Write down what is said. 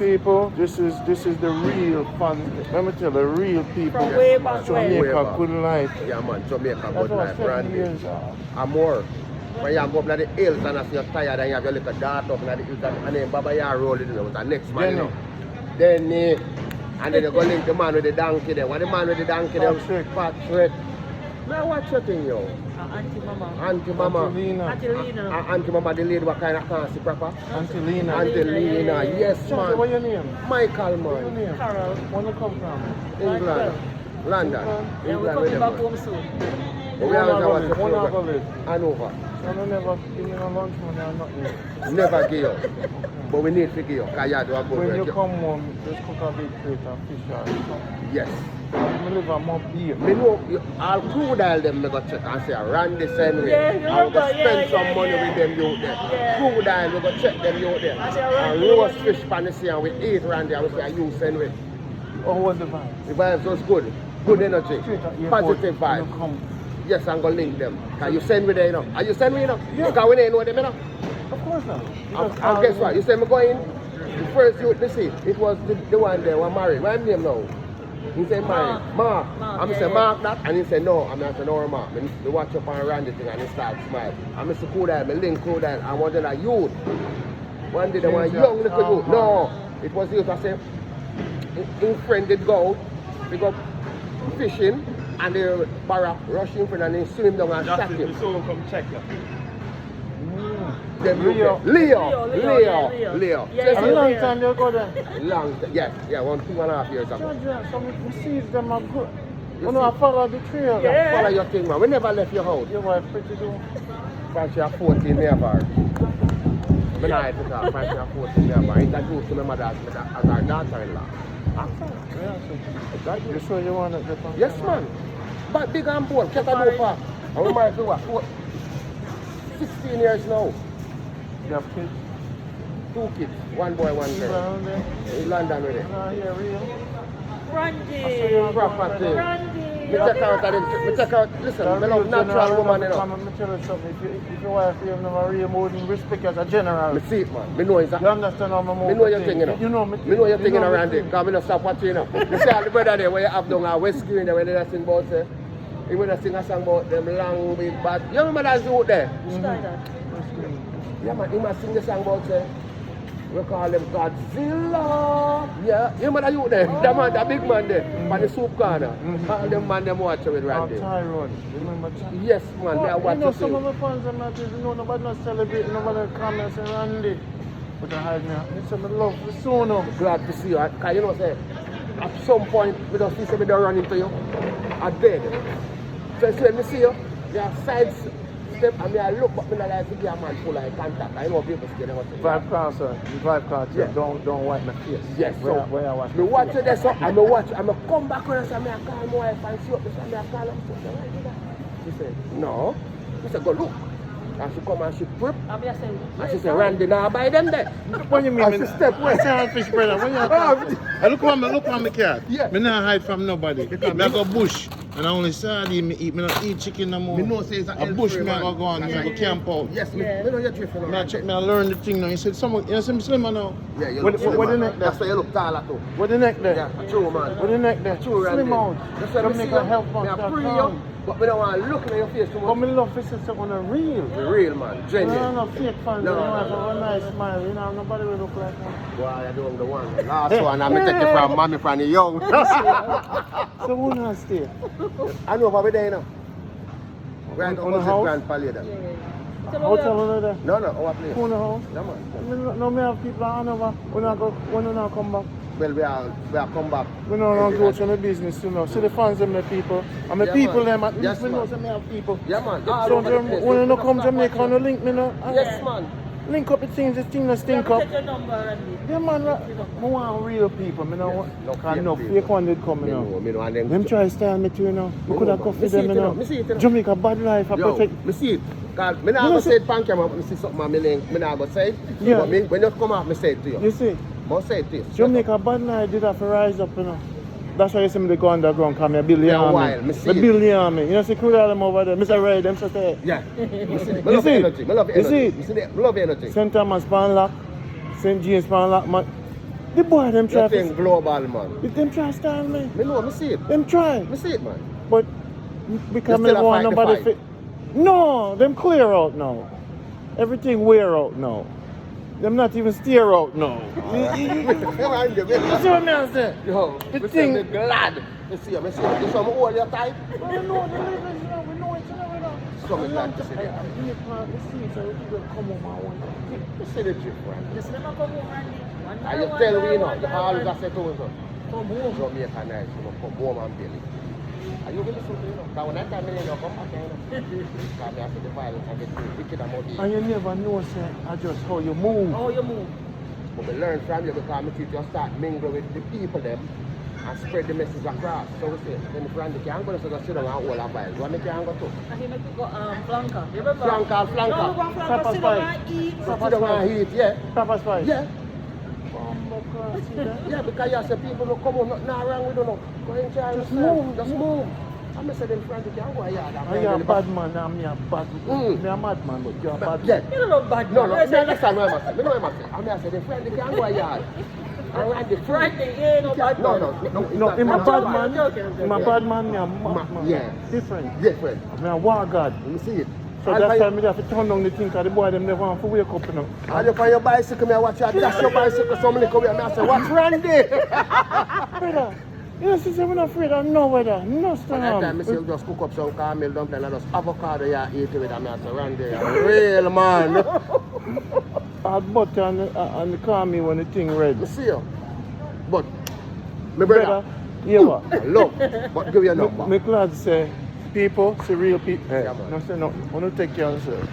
People, this is the real fun. Let me tell the real people. From way back Jamaica Good Life. Yeah, man, Jamaica That's Good what Life, 7 Randy. years old. And more. When you go up to the hills and if you're tired and you have your little daughter up in the hills and then Baba you roll it in with the next man, you know. Then and then you go link the man with the donkey there. What the man with the donkey there? Patrick. Now watch your thing, yo. Auntie Mama. Auntie Mama. Auntie Lena. Auntie Mama, the lady what kind of fancy proper? Auntie Lena. Auntie Lena, yes man. What's your name? Michael, man. What's your name? Carol. Where you come from? England. London. Yeah, we're coming back home soon. We are going to go live? Hanover. So you never give me no lunch money or nothing. Never give you. But we need to give you. Because you do a good When work. you come home, just cook a big plate of fish or something. Yes. I live a more beer. Me know, I'll crocodile them, me go check and say, Randy send me. Yeah, you I'll go remember, spend some yeah, money yeah. with them youth there. Yeah. Crocodile, we go check them youth there. I say, And Randy, roast fish pan the sea and we eat Randy and we say, you send me. Oh, what's the vibe? The vibes was good. Good energy. Straight at airport, Positive you vibe. come. Yes, I'm going to link them. Can you send me there, you know? Are you send me, you know? Yeah. Because we don't know them, you know? Of course not. And guess what? You say me going, the first youth, let's see, it was the one there, one married. What's his name now? He said married. Mark. And I said, Mark that? And he said, no. And I said, no, Mark. I watch up and Randy thing and he started smile. And I said, cool that, I link cool that. And one day a youth. One day they were young little youth. No, it was youth. I said, his friend did go, they go fishing. And the barrack rush in front and they swim down and shot him. saw him from Czechia. Then Leo. Leo. Yeah, How long time you go there? Long, yes, yeah, 2.5 years ago. So we see them are good. You know, I follow the trail. Yeah. Follow your thing, man. We never left your house. Your wife pretty good. Francie are 14 never. I'm not able to talk. Francie are 14 never. Introduced to my mother as our daughter-in-law. You sure you want it? Yes, man. But big and bold. Get a do for. And we married to what? 16 years now. You have kids? 2 kids. 1 boy, 1 girl. Around there? In London with it. Yeah, real. Randy. Proper thing. Randy. Me check out, listen, I love natural woman, you know. Let me tell you something. If your wife, you have never real more than respect as a general. Me see it, man. Me know it's You understand how my mom Me know your thing, you know. You know me. Me know your thing in around it. Because me don't stop watching, you know. You see all the brother there where you have down at West Green there where they sing about, say, he will sing a song about them long big bad. You remember that youth there? Which guy that? Yeah, man. He must sing the song about, say, we call them Godzilla. Yeah, you remember that youth there? That man, that big man there, on the soup corner. All them man, them watch with Randy. Tyrone. Remember Tyrone? Yes, man, they are You watching know, some of too. my fans are not, you know, nobody not celebrating, nobody come and say, Randy. But I hide me. They say, I love you so now. Glad to see you. Because you know, say, at some point, we don't see somebody run into you. I dead. So it's when me see you, you have side step and me I look, but me not like to be a man full of contact. I know people scared of it. Vibe class, sir. Vibe class, Yeah. Don't wipe my face. Yes, so Where I watch me watch it there, so and me watch, and me come back when I say, me I call my wife and she up, and me I call her. She said, no. She said, go look. And she come and she prep. And she said, Randy, now buy them there. What you mean? And she step Where's the fish, brother? When you look on me cat. Yeah. Me not hide from nobody. Me I go bush. And I only sardine me eat. Me not eat chicken no more. Me know say it's a bush me I go on. Me I go camp out. Yes, me know you're dripping. Me I check. Me I learn the thing now. He said, "Someone, you see me slimmer now." Yeah, you What look the slimmer. neck there? That's why you look taller too. What the neck there? Yeah, true, man. What the neck there? True, Randy. Slim out. That's why Come me make see a you. help Me on a that pre you, town. but me don't want to look in your face too much. Come in love this is on a real. The real man, No, genuine. no, fake fans. No, You know, no, have a nice smile. You know, nobody will look like that. Boy, you're doing the one. Last one, I'm take it from mommy from the young. So who not stay? I know over there now. Grand On the opposite house? Grand Palais there. Hotel over there. No, our place. Who in the house? No, man. No, me have people on over. When you not come back. Well, we are come back. We don't go to the business, you know. See the fans, them the people. And the Yeah, people, man. them at least Yes, we know man. some have people. Yeah, man. All So over the place. when you come Jamaica, you link me now. Yes, man. Link up the things that stink up. Take your number, Randy. Yeah, man. I want real people. Me know no what? No fake fake one did come, you know. Me know, and Them try to style me too, you know. We Me could have know, coffee me see them, it, you you know. know. Me see it, you know. Jamaica bad life, I Yo, protect. me see it. Cause me not You go see- say it pan camera, but me see something on me link. Me not go say it. Yeah. But me, when you come off, me say it to you. You see, Must say it to you. Jamaica bad life did have to rise up, you know. That's why you see me they go underground, because I build the Yeah, army. wild, me see I it. build the army. You know, see crew them over there. Mr. Ray, them say, Yeah. Me see it. Me You love see the it? energy. Me love the You see energy. it? Me see the me love the energy. St. Thomas Panlock, St. James Panlock, The boy them try You think to... global, man. Them try to style me. Me know, me see it. Them try. Me see it, man. But because You me still a want fight the nobody fight? No, them clear out now. Everything wear out now. Them not even steer out now. You see what me I say? Yo, The me thing- say me glad. Me see you, me see you. You saw me hold your tight? Well, you know, we know each other, we know. So me glad to see that. I'm here for the seats, so we will come home and one. You see the trip, man. Just never come home, Randy. One And by you one tell by me, you know, one you by always one. have said to us, Come home. Jamaica nice, you know, come home and Billy. And you will listen to, you know, because when I tell me, you know, come back, you know. Because I see the violence and get wicked and muddy. And you never know, sir, just how you move. How you move? But we learn from you because me teach you start mingle with the people them and spread the message across. So we say, then if Randy can't go, so go sit down and hold a vibe. What me can go to? And he make you go flanker. You remember? Flanker, flanker. No, we go flanker, Pepper sit down spice. and eat. So sit down and eat, yeah. Pepper spice. Yeah. See that? Yeah, because you say people don't come on, nothing wrong with you, no. Go enjoy Just yourself. move, Just move. move. I'm going to say them friends, you can't go a yard. And you're a bad man, and me a bad Mm. Me a mad man, but you're a bad Yeah. man. You don't know bad No, man. no, Right, me understand what I'm saying. Me know what I'm saying. I'm going to say them friends, you can't go a yard. And Randy, Friday, yeah, no bad No, man. no, No, him a I'm bad joking, man. I'm joking. Him a bad man, me a mad man. Yeah. Different. Different. Me a war god. Let me see it. So And that's for why me have to turn down the thing, because the boy them never want to wake up, you know. And you on your bicycle, me I watch you dash your bicycle, so many come here, me I say, what's Randy? Brother, you know, since I'm not afraid of no weather, no By that time, I see you storm. just cook up some caramel dumpling and just avocado you eat with, and I say, Randy, you're real man. Add butter and the call me when the thing red. I see you. But, my brother, Yeah, what? I love, but give you a number. Me glad say, people, see real people. Yeah, man. No say nothing. I want to take care of yourself.